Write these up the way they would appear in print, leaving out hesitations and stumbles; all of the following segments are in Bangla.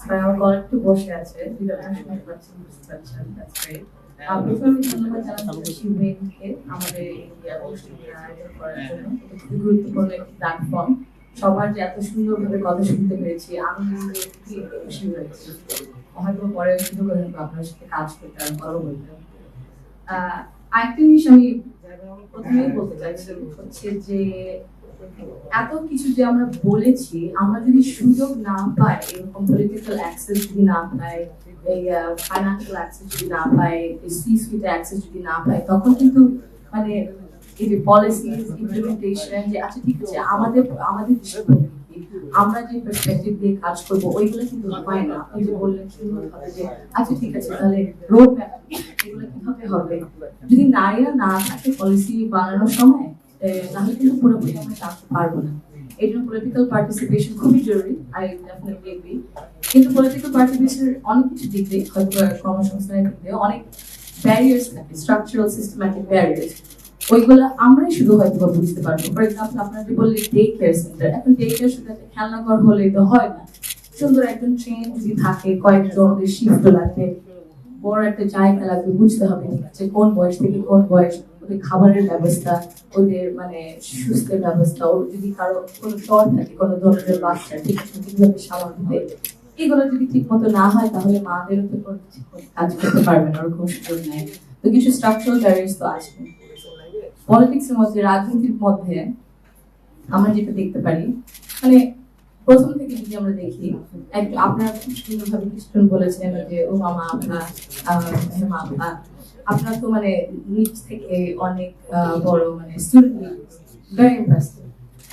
আমার কলেজে বসে আছে, যেটা আপনারা শুনতে পাচ্ছেন, বুঝতে পারছেন। That's great. প্রথমে আমি ধন্যবাদ জানাচ্ছি শিবমেনকে আমাদের এই অনুষ্ঠানটি আয়োজন করার জন্য। এটা খুবই গুরুত্বপূর্ণ একটি প্ল্যাটফর্ম। সবার যে এত সুন্দরভাবে কথা শুনতে পেরেছি, আমি খুবই খুশি হয়েছি। হয়তো পরে সুযোগ হলে আপনার সাথে কাজ করতে আর ভালো বলতে। আরেকটা জিনিস আমি প্রথমেই বলতে চাইছি হচ্ছে যে এত কিছু যে আমরা বলেছি, আমরা যদি সুযোগ না পাই, এরকম পলিটিক্যাল অ্যাক্সেস যদি না পাই, এই ফাইন্যান্সিয়াল অ্যাক্সেস যদি না পাই, সি সুইট অ্যাক্সেস যদি না পাই, তখন কিন্তু মানে এই যে পলিসিজ ইমপ্লিমেন্টেশন, যে আচ্ছা ঠিক আছে আমাদের আমাদের দৃষ্টিভঙ্গি, আমরা যে পার্সপেক্টিভ দিয়ে কাজ করবো ওইগুলো কিন্তু হয় না। আপনি যে বললেন সুন্দরভাবে যে আচ্ছা ঠিক আছে তাহলে রোড ম্যাপ এগুলো কিভাবে হবে, যদি নারীরা না থাকে পলিসি বানানোর সময়, তাহলে কিন্তু পুরোপুরি আমরা চালাতে পারবো না। এই জন্য পলিটিক্যাল পার্টিসিপেশন খুবই জরুরি। I definitely agree. কিন্তু পলিটিক্যাল পার্টিসিপেশনের অনেক কিছু দিক দিয়ে, হয়তো কর্মসংস্থানের দিক দিয়ে অনেক ব্যারিয়ার্স থাকে, স্ট্রাকচারাল সিস্টেম্যাটিক ব্যারিয়ার্স। ওইগুলো আমরাই শুধু হয়তো বুঝতে পারবো। ফর এক্সাম্পল আপনার যে বললেন ডে কেয়ার সেন্টার, এখন ডে কেয়ার শুধু একটা খেলনাঘর হলেই তো হয় না। সুন্দর একজন ট্রেন যদি থাকে, কয়েকজন ওদের শিফট লাগবে, বড় একটা জায়গা লাগবে, বুঝতে হবে ঠিক আছে কোন বয়স থেকে কোন বয়স, ওদের খাবারের ব্যবস্থা, ওদের মানে সুস্থের ব্যবস্থা, ওর যদি কারো কোনো জ্বর থাকে, কোনো ধরনের বাচ্চা ঠিক আছে কিভাবে সামাল দিতে, এগুলো যদি ঠিক মতো না হয় তাহলে মাদের উপর কাজ করতে পারবে না, ওরকম সুযোগ নেয়। তো কিছু স্ট্রাকচারাল ব্যারিয়ার্স তো আছে। পলিটিক্সের মধ্যে, রাজনীতির মধ্যে আমরা যেটা দেখতে পারি, মানে প্রথম থেকে যদি আমরা দেখি, আপনারা খুব সুন্দরভাবে কিছুক্ষণ বলেছেন যে ও মামা আপনার হেমা আপনার তো মানে নিচ থেকে অনেক বড় মানে স্টুডেন্ট, ভেরি ইম্প্রেসিভ।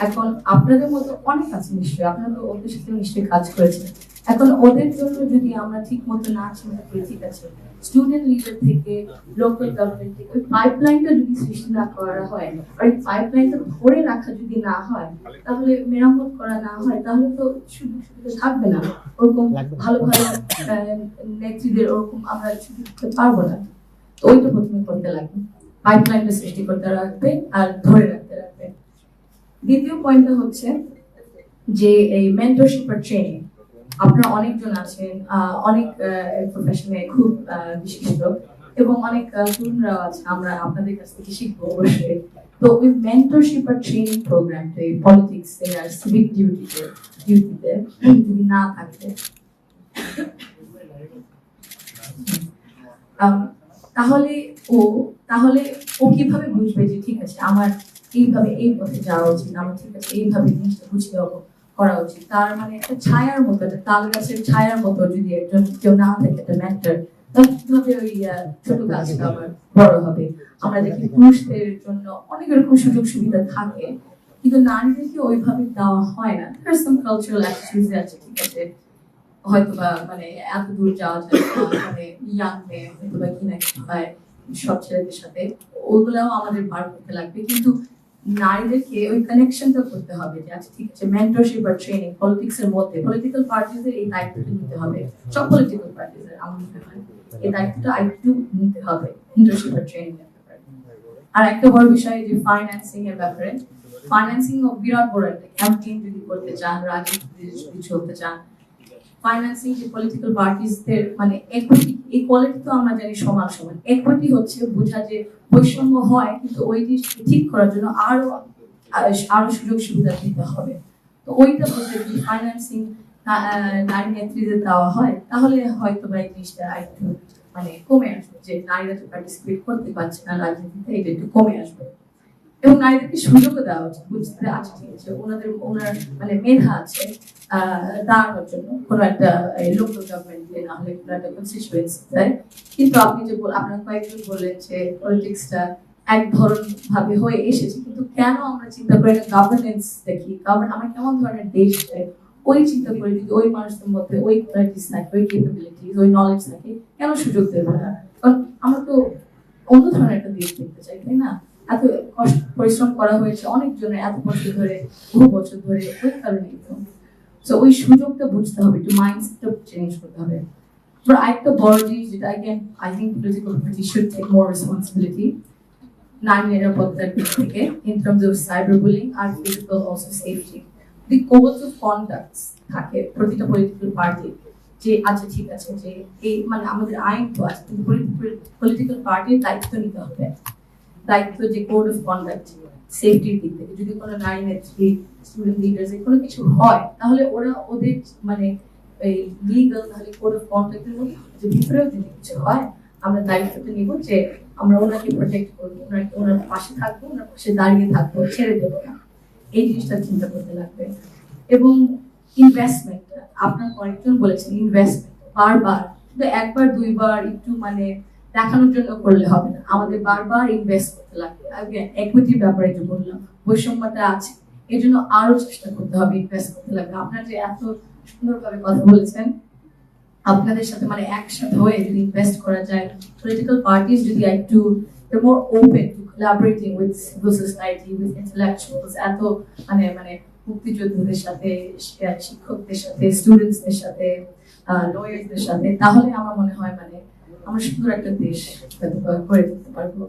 এখন আপনাদের মতো অনেক আছে নিশ্চয়ই, আপনারা তো ওদের সাথে নিশ্চয়ই কাজ করেছেন। এখন ওদের জন্য যদি আমরা ঠিক মতো না চিন্তা করি, ঠিক আছে স্টুডেন্ট লিডার থেকে লোকাল গভর্নমেন্ট থেকে ওই পাইপলাইনটা যদি সৃষ্টি না করা হয়, আর এই পাইপলাইনটা ধরে রাখা যদি না হয়, তাহলে মেরামত করা না হয়, তাহলে তো সুযোগ সুবিধা থাকবে না। ওরকম ভালো ভালো নেত্রীদের ওরকম আমরা সুযোগ দিতে পারবো না। তো ওইটা প্রথমে করতে লাগবে, পাইপলাইনটা সৃষ্টি করতে রাখবে আর ধরে রাখতে রাখবে। দ্বিতীয় পয়েন্টটা হচ্ছে যে এই মেন্টরশিপ আর ট্রেনিং। আপনারা অনেকজন আছেন, অনেক প্রফেশনে খুব বিশিষ্ট, এবং অনেক তরুণরাও আছে, আমরা আপনাদের কাছ থেকে শিখবো অবশ্যই। তো ওই মেন্টরশিপ আর ট্রেনিং প্রোগ্রামটা এই পলিটিক্স আর সিভিক ডিউটিতে যদি না থাকে, তাহলে তাহলে ও কিভাবে বুঝবে যে ঠিক আছে আমার এইভাবে এই পথে যাওয়া উচিত, আমার ঠিক আছে এইভাবে জিনিসটা বুঝিয়ে করা উচিত। তার মানে একটা ছায়ার মতো, একটা তাল গাছের ছায়ার মতো যদি একজন কেউ না থাকে, একটা মেন্টর, তাহলে কিভাবে ওই ছোট গাছটা আবার বড় হবে। আমরা দেখি পুরুষদের জন্য অনেক রকম সুযোগ সুবিধা থাকে, কিন্তু নারীদেরকে ওইভাবে দেওয়া হয় না। কালচারাল অ্যাটিটিউডস আছে, ঠিক আছে হয়তো বা মানে এত দূর যাওয়া যায় মানে ইয়াং মেয়ে হয়তো বা কিনা হয় সব ছেলেদের সাথে, ওগুলাও আমাদের বার করতে লাগবে। কিন্তু নারীদেরকে ওই কানেকশনটা করতে হবে যে আচ্ছা ঠিক আছে মেন্টরশিপ আর ট্রেনিং পলিটিক্স এর মধ্যে, পলিটিক্যাল পার্টিদের এই দায়িত্বটা নিতে হবে, সব পলিটিক্যাল পার্টিদের আমার মনে হয় এই দায়িত্বটা আরেকটু নিতে হবে মেন্টরশিপ আর ট্রেনিং এর ব্যাপারে। আর একটা বড় বিষয় যে ফাইন্যান্সিং এর ব্যাপারে, ফাইন্যান্সিং ও বিরাট বড় একটা ক্যাম্পেইন যদি করতে চান, রাজনীতি যদি চলতে চান, ফাইন্যান্সিং যে পলিটিক্যাল পার্টিসদের মানে ইকুইটি, ইকুয়ালিটি তো আমরা জানি সমান সমান, ইকুইটি হচ্ছে বোঝা যে বৈষম্য হয় কিন্তু ওই জিনিসকে ঠিক করার জন্য আরো সুযোগ সুবিধা দিতে হবে। তো ওইটা বলতে যদি ফাইন্যান্সিং নারী নেত্রীদের দেওয়া হয়, তাহলে হয়তো বা এই জিনিসটা একটু মানে কমে আসবে, যে নারীরা তো পার্টিসিপেট করতে পারছে না রাজনীতিতে, এটা একটু কমে আসবে। এবং নারীদেরকে সুযোগও দেওয়া উচিত, বুঝতে আছে ঠিক আছে ওনার মানে মেধা আছে দাঁড়ানোর জন্য কোনো একটা লোকাল গভর্নমেন্টে, না হলে কোনো একটা কনস্টিটিউয়েন্সিতে। কিন্তু আপনি যে আপনার কয়েকজন বললেন যে পলিটিক্সটা এক ধরন ভাবে হয়ে এসেছে, কিন্তু কেন আমরা চিন্তা করি না গভর্নেন্স দেখি, আমরা কেমন ধরনের দেশ চাই, ওই চিন্তা করে যদি ওই মানুষদের মধ্যে ওই কোয়ালিটিস থাকে, ওই ক্যাপাবিলিটিস, ওই নলেজ থাকে, কেন সুযোগ দেবো না? কারণ আমরা তো অন্য ধরনের একটা দেশ দেখতে চাই, তাই না? এত কষ্ট পরিশ্রম করা হয়েছে অনেক জন্য এত বছর ধরে, বহু বছর ধরে, ওই কারণে তো ওই সুযোগটা বুঝতে হবে, একটু মাইন্ডসেটটা চেঞ্জ করতে হবে। আরেকটা বড় জিনিস যেটা again I think political parties should take more responsibility, নারী নিরাপত্তার দিক থেকে in terms of cyberbullying R physical also safety, the codes of conduct থাকে প্রতিটা পলিটিক্যাল পার্টি, যে আচ্ছা ঠিক আছে যে এই মানে আমাদের আইন তো আছে, কিন্তু পলিটিক্যাল পার্টির দায়িত্ব নিতে হবে, দায়িত্ব যে কোড অফ কন্ডাক্ট সেফটির দিক থেকে যদি কোনো নারী নেত্রী স্টুডেন্ট লিডার্স কোনো কিছু হয় তাহলে ওরা ওদের মানে এই লিগাল তাহলে কোড অফ কন্ডাক্টের মধ্যে যে ভিতরেও যদি কিছু হয় আমরা দায়িত্বটা নিব যে আমরা ওনাকে প্রোটেক্ট করবো, ওনার পাশে থাকবো, ওনার পাশে দাঁড়িয়ে থাকবো, ছেড়ে দেবো না। এই জিনিসটা চিন্তা করতে লাগবে। এবং ইনভেস্টমেন্ট, আপনার কয়েকজন বলেছেন ইনভেস্টমেন্ট বারবার, শুধু একবার দুইবার একটু মানে দেখানোর জন্য করলে হবে না, আমাদের বারবার ইনভেস্ট করতে লাগবে। ইকুইটির ব্যাপারে যে বললাম বৈষম্যটা আছে, এই জন্য আরো চেষ্টা করতে হবে, ইনভেস্ট করতে লাগবে। আপনারা যে এত সুন্দরভাবে কথা বলেছেন, আপনাদের সাথে মানে একসাথে হয়ে যদি ইনভেস্ট করা যায়, পলিটিক্যাল পার্টিস যদি একটু more open to collaborating with civil society, with intellectuals, এত মানে মানে মুক্তিযোদ্ধাদের সাথে, শিক্ষকদের সাথে, স্টুডেন্টসদের সাথে, লয়ারদের সাথে, তাহলে আমার মনে হয় মানে আমরা সুন্দর একটা দেশ করে তুলতে পারবো।